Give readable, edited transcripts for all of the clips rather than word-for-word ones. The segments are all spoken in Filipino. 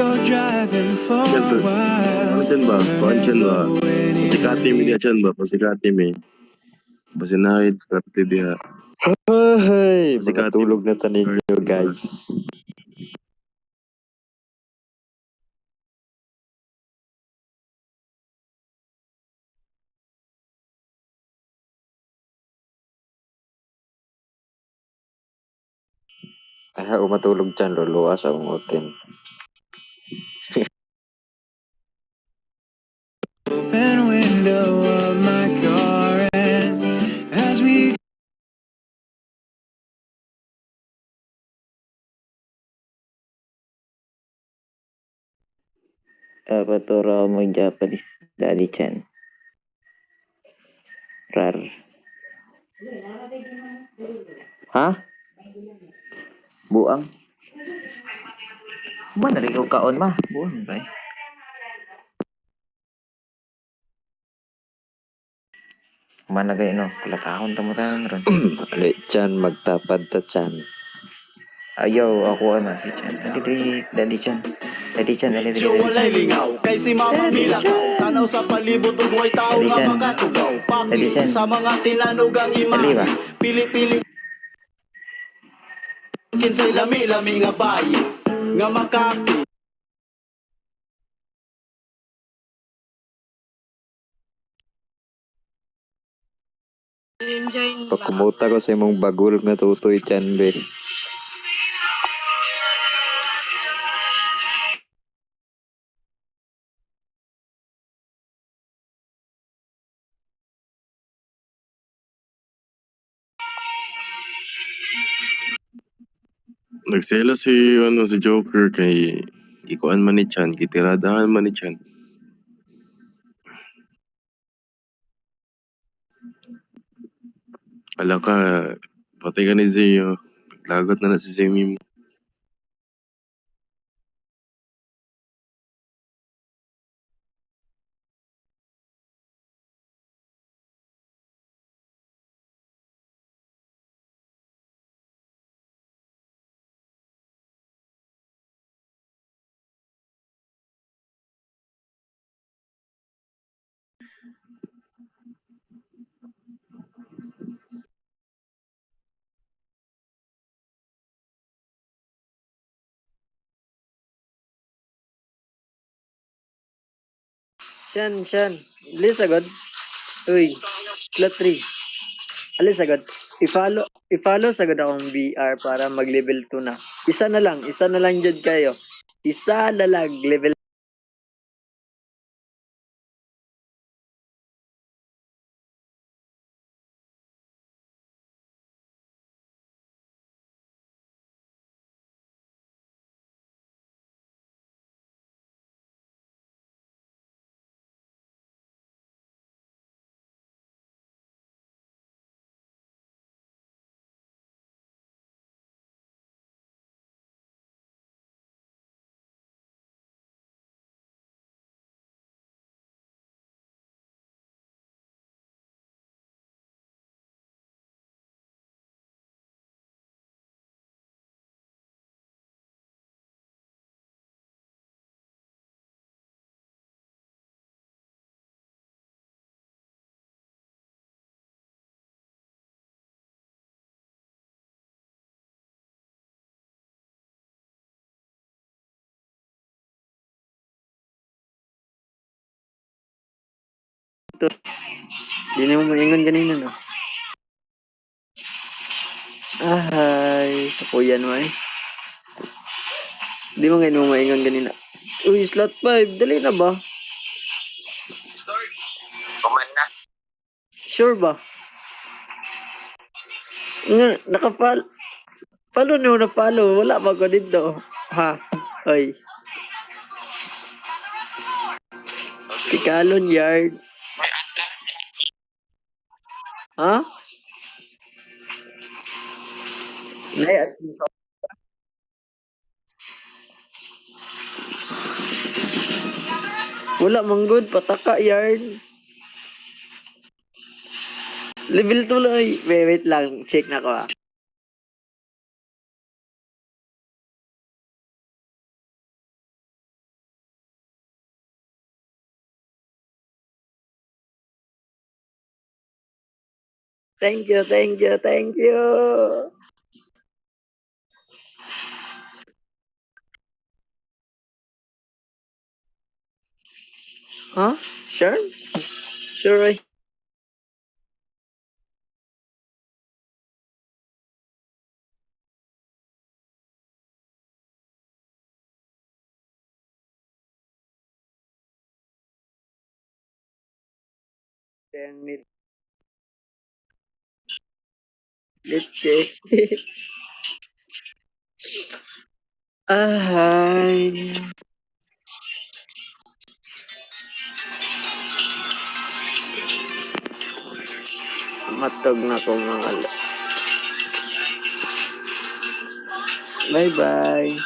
Yan to. Ano dyan ba? Kuhan dyan ba? Pasikati mi diya dyan ba? Pasikati mi. Basinahid, sikati diya. Ay, mga Pasikati tulog na tanin nyo, guys. Ay, umatulog dyan, luluwa sa ungutin. Open window of my car, and as we Paturo mo Japanese Daddy Chan. Rar. Ha? Buang? Mana rin ko kaon ma? Buang ba? Mana kayo no? Kalatahon tamo-taon ron. Ali, Chan, magtapad ta, Chan. Ayaw, ako ano, si Chan. Daddy Chan. Daddy Chan, dali. Walay lingaw, kay si Mama Milakaw. Tanaw sa palibot ug way tao nga makatugaw. Paki sa mga tinanugang imahe. Pili-pili kinsay lami-lami nga bayi nga makapi. Pagkumuta ko sa imong bagul nga tutoy, Chan, Ben. Nagsela si Joker kay ikuan man ni Chan, kitiradahan man ni Chan. Ala ka, patay ka ni Zio. Lagot na si Zemi mo. Shan. Alis agad. Uy, slot 3. Alis agad. I-follow sagad akong BR para mag-level 2 na. Isa na lang dyan kayo. Isa na lang, level Di na mo maingon kanina, no? Ay, kapuyan mo eh. Di mo ngayon mo maingon kanina. Uy, slot 5, dali na ba? Kuman na. Sure ba? Nakapal. Follow nyo na follow. Wala ba ko dito? Ha? Oy. Tikalon yard. Ha? Nay, wala manggod, pataka yard. Level 2 lang. Wait lang, check na ko ah. Thank you, thank you, thank you. Huh? Sure? Sure, Roy. Then let's check. Ay. Matog na ko mga Bye-bye.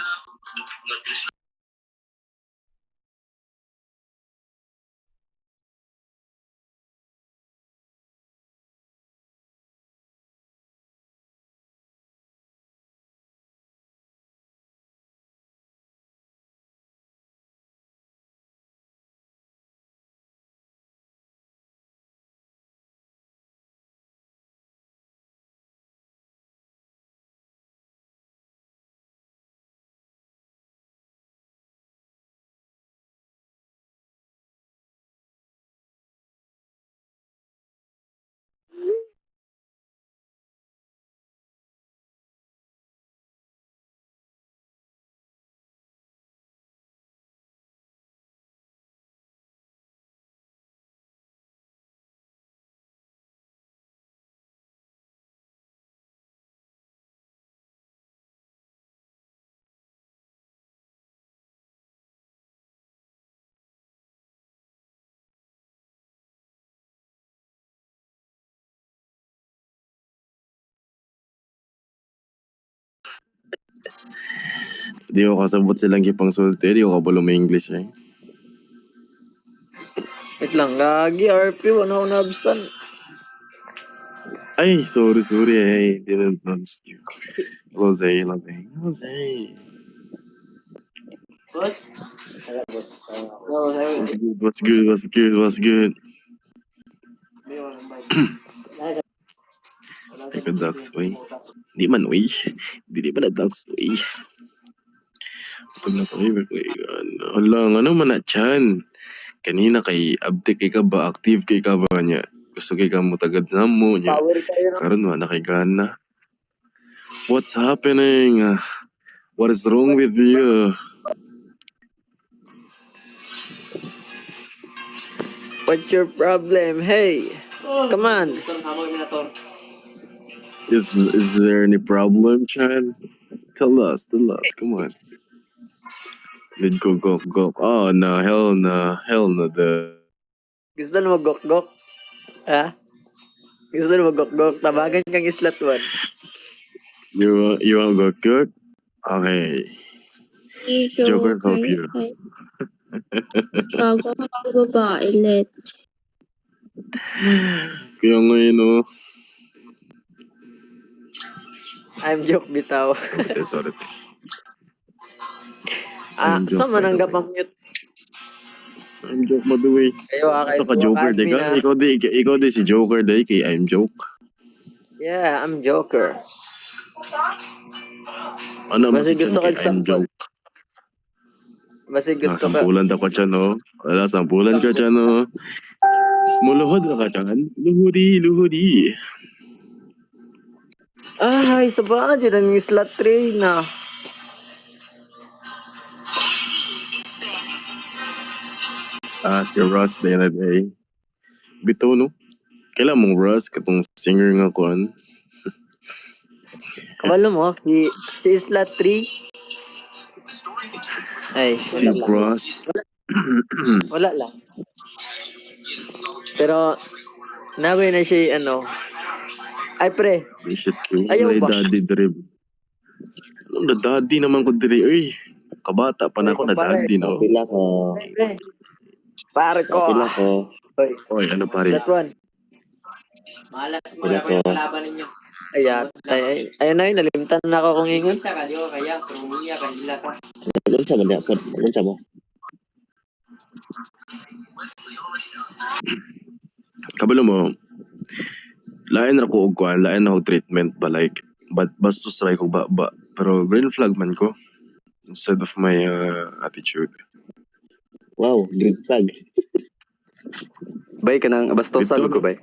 Di ko kasabot silang kipang sulti. Di ko kabalo may English eh. Wait lang, lagi RP, wala ko nabsan. Ay, sorry. I didn't notice you. Jose. Boss? What's good? Nagka-ducks, uy. Di man, uy. Di man na-ducks, uy. Pag na-cover ko, Hala, ano man na chan? Kanina kay update kay ka ba? Active kay ka ba niya? Gusto kay ka mo tagad na mo niya. Power kayo no? Karon wa na kay gana. What's happening? What is wrong with you? What's your problem? Hey, come on. Is there any problem, Chan? Tell us. Come on. Let's go. Oh no, hell no. Gusto na mag-gok-gok? Ha? Gusto na mag-gok-gok? Tabagan kang islat 1. You want to go? Okay. Joker help you. Gago ka ng babae, let. Kaya ngayon, oh. I'm joke bitaw. Sorry. Ah, I'm joke, saan man by ang the way. gapang-mute? I'm joke, by the way. Kayo Sa ka Joker, di ka? Ikaw di si Joker, di kay I'm joke. Yeah, I'm Joker. Ano Basi mas gusto kay kag I'm sample. joke? Basi gusto ka. Sampulan ta ko dyan, no? Wala, sampulan ka dyan, no? Muluhod ka dyan? Luhudi. Ay, sa ba? Diyan ang slot 3 na. Si Russ, day na day. Bito, no? Kailan mong Russ, katong singer nga kuan? Kabalo mo, si slot 3. Ay, Si Russ. wala lang. Pero, nawe na siya, ay pre, Shit's cool. Ayaw Ay, ba? daddy drib. Ano na daddy naman ko diri, uy. Kabata pa na ako na Pare. daddy, no? Pila ko. pre, pare ko. Pila ko. Hoy, Oy, ano pare? slot 1. Pila ko. Ayan, ayun na yun, nalimtan na ako kung ingon. Unsa man niya? Unsa mo? Kabalo mo, lain ra ko og kuan, lain na ko treatment ba like but bastos try ko ba pero green flag man ko instead of my attitude. Wow, green flag. Bay ka nang bastosan Ito. ko bay.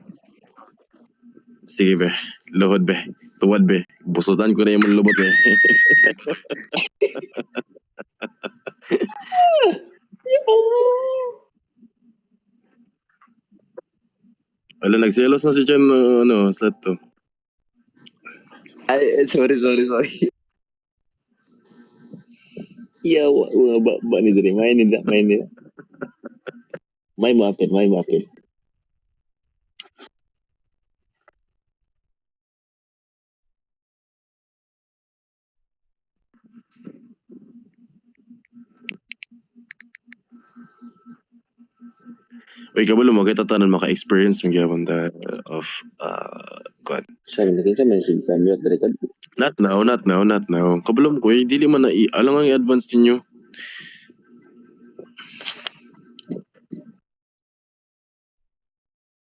Sige be, luhod be, tuwad be, busutan ko na yung lubot be. Wala, nagselos na si Chen, slut to. Ay, sorry. Iya, ba ni diri main nila. May mo apel. Uy, kabalo mo, kita tanan maka-experience mo gyapon of, kuan. Sabi na kinsa man sig kambyo diri kad. Not now. Kabalo mo ko, dili man na alang ang i-advance ninyo.